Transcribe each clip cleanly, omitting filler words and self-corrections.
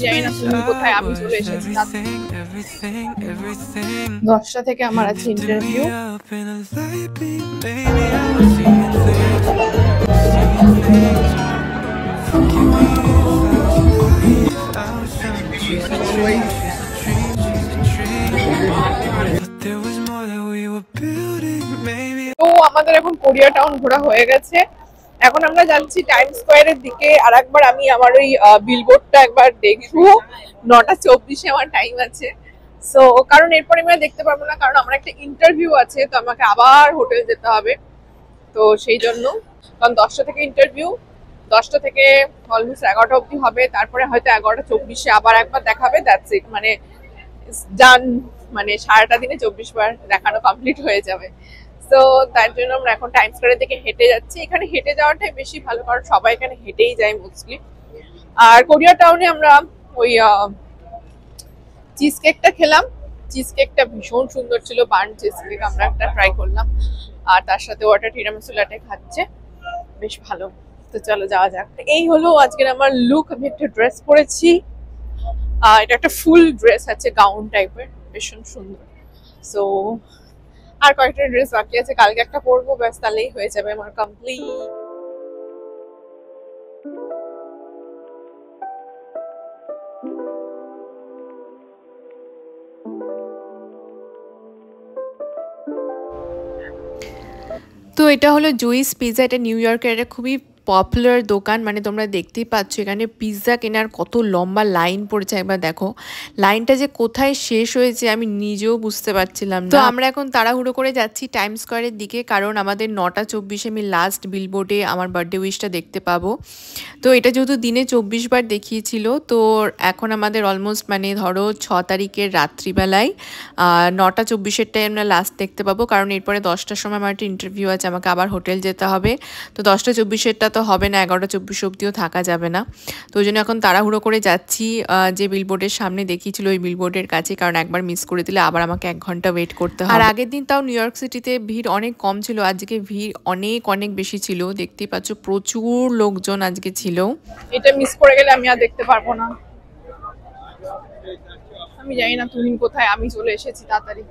জানি না তুমি কোথায়, আমি চলে এসেছি। 10টা থেকে আমার আছে ইন্টারভিউ। তো আমাদের এখন কোরিয়া টাউন ঘোরা হয়ে গেছে। এখন আমরা যাচ্ছি টাইম স্কোয়ারের দিকে। আর একবার আমি আমার ওই বিলবোর্ডটা একবার দেখবো। 9:24 আমার টাইম আছে। সো কারণ এরপরে আমি দেখতে পারবো না, কারণ আমার একটা ইন্টারভিউ আছে, তো আমাকে আবার হোটেল যেতে হবে। তো সেই জন্য, কারণ 10টা থেকে ইন্টারভিউ, 10টা থেকে অলমোস্ট 11টা অবধি হবে। তারপরে হয়তো 11:24 আবার একবার দেখাবে, দ্যাটস ইট। মানে ডান, মানে সারাটা দিনে 24 বার দেখানো কমপ্লিট হয়ে যাবে। তো তার জন্য আমরা এখন টাইম স্কোয়ারের দিকে হেঁটে যাচ্ছি। এখানে হেঁটে যাওয়াটাই বেশি ভালো, কারণ সবাই এখানে হেঁটেই যায় মোস্টলি। আর কোরিয়া টাউনে আমরা ওই চিজ কেকটা খেলাম। চিজ কেকটা ভীষণ সুন্দর ছিল, বার্ন চিজ কেক আমরা একটা ট্রাই করলাম। আর তার সাথে ওটা টিরামিসু লাটে খাচ্ছে, বেশ ভালো। তো চলো যাওয়া যাক। এই হলো আজকের আমার লুক। আমি একটা ড্রেস পরেছি, এটা একটা ফুল ড্রেস আছে, গাউন টাইপের, ভীষণ সুন্দর। সো আর কয়েকটা ড্রেস বাকি আছে, কালকে একটা পরবো, ব্যাস তাহলেই হয়ে যাবে আমার কমপ্লিট। তো এটা হলো জুইস পিৎজা। এটা নিউ ইয়র্কের একটা খুবই পপুলার দোকান। মানে তোমরা দেখতেই পাচ্ছ এখানে পিৎজা কেনার কত লম্বা লাইন পড়েছে। একবার দেখো লাইনটা যে কোথায় শেষ হয়েছে আমি নিজেও বুঝতে পারছিলাম না। তো আমরা এখন তাড়াহুড়ো করে যাচ্ছি টাইম স্কোয়ারের দিকে, কারণ আমাদের 9:24 আমি লাস্ট বিলবোর্ডে আমার বার্থডে উইশটা দেখতে পাবো। তো এটা যেহেতু দিনে 24 বার দেখিয়েছিল, তো এখন আমাদের অলমোস্ট মানে ধরো 6 তারিখের রাত্রিবেলায় 9:24টাই আমরা লাস্ট দেখতে পাবো, কারণ এরপরে 10টার সময় আমার একটা ইন্টারভিউ আছে, আমাকে আবার হোটেল যেতে হবে। তো 10:24 তো হবে না, 11:24 অবধিও থাকা যাবে না। তো ওই জন্য এখন তাড়াহুড়ো করে যাচ্ছি যে বিলবোর্ডের সামনে দেখিয়েছিল ওই বিলবোর্ডের কাছে, কারণ একবার মিস করে দিলে আবার আমাকে 1 ঘন্টা ওয়েট করতে হবে। আর আগের দিন তাও নিউ ইয়র্ক সিটিতে ভিড় অনেক কম ছিল, আজকে ভিড় অনেক অনেক বেশি ছিল। দেখতেই পাচ্ছ প্রচুর লোকজন আজকে ছিল। এটা মিস করে গেলে আমি আর দেখতে পারবো না। আমি জানি না তুমি কোথায়, আমি চলে এসেছি তাড়াতাড়ি।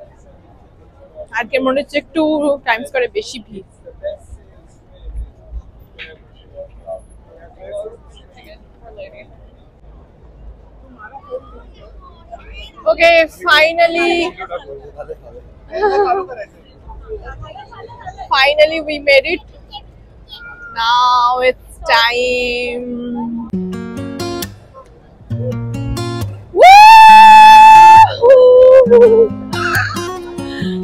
আজকে মনে হচ্ছে একটু টাইম স্কোয়ারে বেশি ভিড়। Okay, finally we made it. Now it's time. Woo!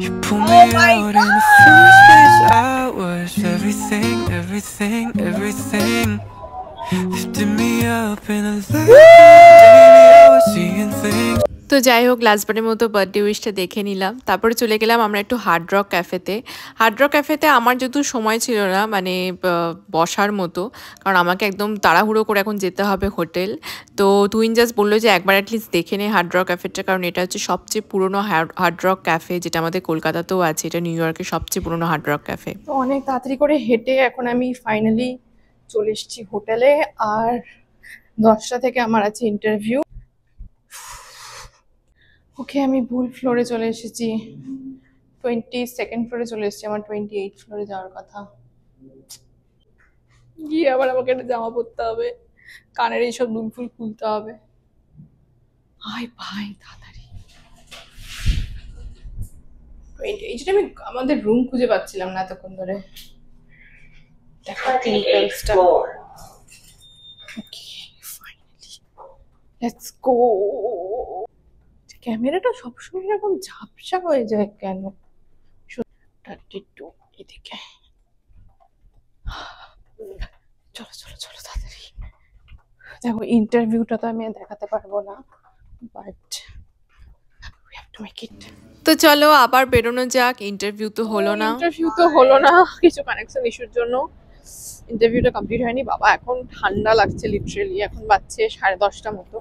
You pull me out in the first place. I was everything, everything, everything. Lifted me up in a light. Baby, I was seeing things. তো যাই হোক লাস্টবারের মতো birthday wish দেখে নিলাম। তারপরে চলে গেলাম আমরা একটু হার্ড রক ক্যাফেতে। হার্ড রক ক্যাফেতে আমার যেহেতু সময় ছিল না মানে বসার মতো, কারণ আমাকে একদম তাড়াহুড়ো করে এখন যেতে হবে হোটেল। তো টুইন জাস্ট বললো যে একবার অ্যাটলিস্ট দেখে নে হার্ড রক ক্যাফেটা, কারণ এটা হচ্ছে সবচেয়ে পুরনো হার্ড রক ক্যাফে, যেটা আমাদের কলকাতাতেও আছে। এটা নিউ ইয়র্কের সবচেয়ে পুরনো হার্ড রক ক্যাফে। তো অনেক তাড়াতাড়ি করে হেঁটে এখন আমি ফাইনালি চলে এসেছি হোটেলে। আর 10টা থেকে আমার আছে ইন্টারভিউ। ওকে, আমি ভুল ফ্লোরে চলে এসেছি, 22nd ফ্লোরে চলে এসেছি। আমার 28 ফ্লোরে যাওয়ার কথা। গিয়ে আবার আমাকে একটা জামা পরতে হবে, কানের এইসব দুলফুল খুলতে হবে। হাই ভাই তাড়াতাড়ি। 28, আমি আমাদের রুম খুঁজে পাচ্ছিলাম না এতক্ষণ ধরে। Let's go. ক্যামেরাটা সবসময় এরকম ঝাপসা হয়ে যায় কেন? 32 এদিকে। চলো চলো চলো তাড়াতাড়ি। দেখো ইন্টারভিউটা তো আমি দেখাতে পারবো না, but we have to make it. তো চলো আবার বেরোনো যাক। ইন্টারভিউ তো হলো না, কিছু কানেকশন ইস্যুর জন্য ইন্টারভিউটা কমপ্লিট হয়নি। বাবা এখন ঠান্ডা লাগছে লিটারেলি। এখন বাজছে 10:30 মতো।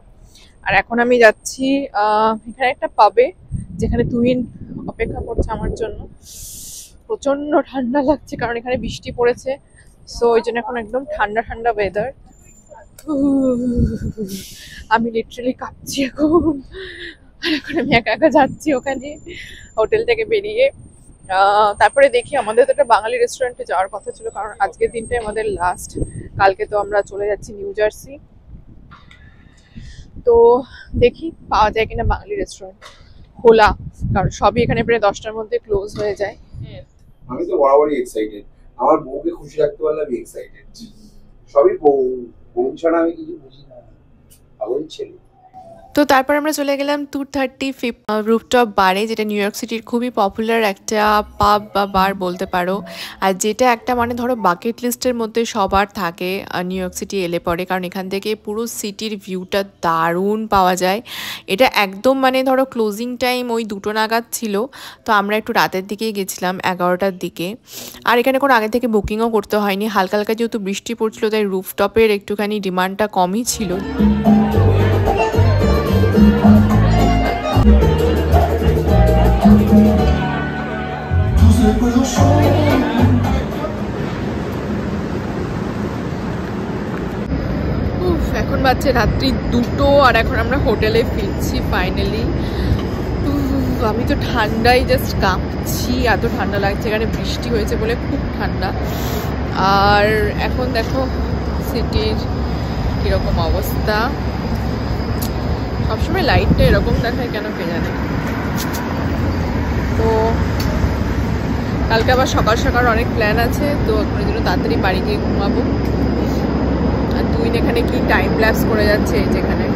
আর এখন আমি যাচ্ছি এখানে একটা পাবে, যেখানে তুহিন অপেক্ষা করছে আমার জন্য। প্রচন্ড ঠান্ডা লাগছে কারণ এখানে বৃষ্টি পড়েছে, সো ওই জন্য এখন একদম ঠান্ডা ঠান্ডা ওয়েদার। আমি লিটারালি কাঁপছি এখন। আর এখন আমি একা একা যাচ্ছি ওখানে হোটেল থেকে বেরিয়ে। তারপরে দেখি, আমাদের তো একটা বাঙালি রেস্টুরেন্টে যাওয়ার কথা ছিল কারণ আজকের দিনটাই আমাদের লাস্ট। কালকে তো আমরা চলে যাচ্ছি নিউ জার্সি। তো দেখি পাওয়া যায় কিনা বাঙালি রেস্টুরেন্ট খোলা, কারণ সবই এখানে প্রায় 10টার মধ্যে ক্লোজ হয়ে যায়। আমি তো বরাবরই এক্সাইটেড, আমার বউকে খুশি রাখতে পারলে আমি এক্সাইটেড। সবই বউ ছাড়া আমি কিছু বুঝি না, আমার ছেলে। তো তারপর আমরা চলে গেলাম 235 রুফটপ বারে, যেটা নিউ ইয়র্ক সিটির খুবই পপুলার একটা পাব বা বার বলতে পারো। আর যেটা একটা মানে ধরো বাকেট লিস্টের মধ্যে সবার থাকে নিউ ইয়র্ক সিটি এলে পরে, কারণ এখান থেকে পুরো সিটির ভিউটা দারুণ পাওয়া যায়। এটা একদম মানে ধরো ক্লোজিং টাইম ওই 2টো নাগাদ ছিল, তো আমরা একটু রাতের দিকেই গেছিলাম 11টার দিকে। আর এখানে কোনো আগে থেকে বুকিংও করতে হয়নি, হালকা হালকা যেহেতু বৃষ্টি পড়ছিল তাই রুফটপের একটুখানি ডিমান্ডটা কমই ছিল। এখন বাজছে রাত্রি 2টো আর এখন আমরা হোটেলে ফিরছি ফাইনালি। আমি তো ঠান্ডায় জাস্ট কাঁপছি, এত ঠান্ডা লাগছে। এখানে বৃষ্টি হয়েছে বলে খুব ঠান্ডা। আর এখন দেখো সিটির কিরকম অবস্থা। সবসময় লাইটটা এরকম দেখায় কেন কে জানে। তো কালকে আবার সকাল সকাল অনেক প্ল্যান আছে, তো এখন জন্য তাড়াতাড়ি বাড়ি গিয়ে ঘুমাবো। আর তুই এখানে কি টাইম ল্যাপস করে যাচ্ছে যেখানে।